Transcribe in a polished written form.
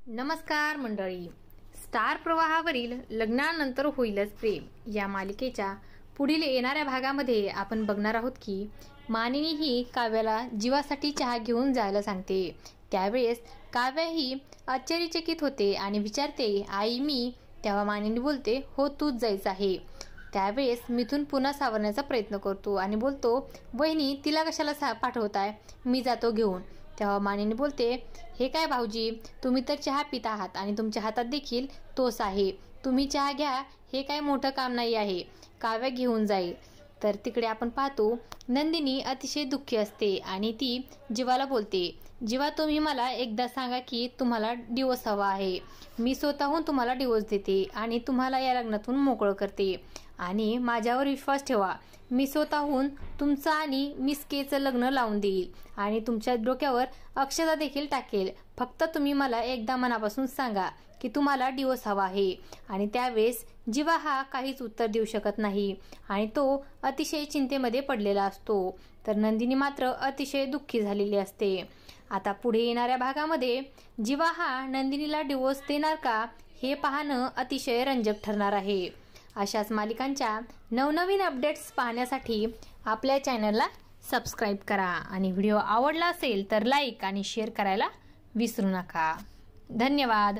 नमस्कार मंडळी. स्टार प्रवाहावरील लग्नानंतर होईलच प्रेम या मालिकेच्या पुढील येणाऱ्या भागामध्ये आपण बघणार आहोत की मानिनी ही काव्याला जीवासाठी चहा घेऊन जायला सांगते. त्यावेळेस काव्या ही आश्चर्यचकित होते आणि विचारते, आई मी? तेव्हा मानिनी बोलते, हो तूच जायचं आहे. त्यावेळेस मिथून पुन्हा सावरण्याचा प्रयत्न करतो आणि बोलतो, वहिनी तिला कशाला पाठवताय, मी जातो घेऊन. तेव्हा मानिनी बोलते, हे काय भाऊजी, तुम्ही तर चहा पित आहात आणि तुमच्या हातात देखील तोच आहे, तुम्ही चहा घ्या, हे काय मोठं काम नाही आहे, काव्या घेऊन जाईल. तर तिकडे आपण पाहतो नंदिनी अतिशय दुःखी असते आणि ती जीवाला बोलते, जीवा तुम्ही मला एकदा सांगा की तुम्हाला डिवोर्स हवा आहे, मी स्वतःहून तुम्हाला डिवोर्स देते आणि तुम्हाला या लग्नातून मोकळं करते आणि माझ्यावर विश्वास ठेवा, मी स्वतःहून तुमचं आणि मिस केचं लग्न लावून देईल आणि तुमच्या डोक्यावर अक्षता देखील टाकेल. फक्त तुम्ही मला एकदा मनापासून सांगा की तुम्हाला डिवोर्स हवा आहे. आणि त्यावेळेस जीवा हा काहीच उत्तर देऊ शकत नाही आणि तो अतिशय चिंतेमध्ये पडलेला असतो. तर नंदिनी मात्र अतिशय दुःखी झालेली असते. आता पुढे येणाऱ्या भागामध्ये जीवा हा नंदिनीला डिवोर्स देणार का हे पाहणं अतिशय रंजक ठरणार आहे. अशाच मालिकांच्या नवनवीन अपडेट्स पाहण्यासाठी आपल्या चॅनलला सबस्क्राईब करा आणि व्हिडिओ आवडला असेल तर लाईक आणि शेअर करायला विसरू नका. धन्यवाद.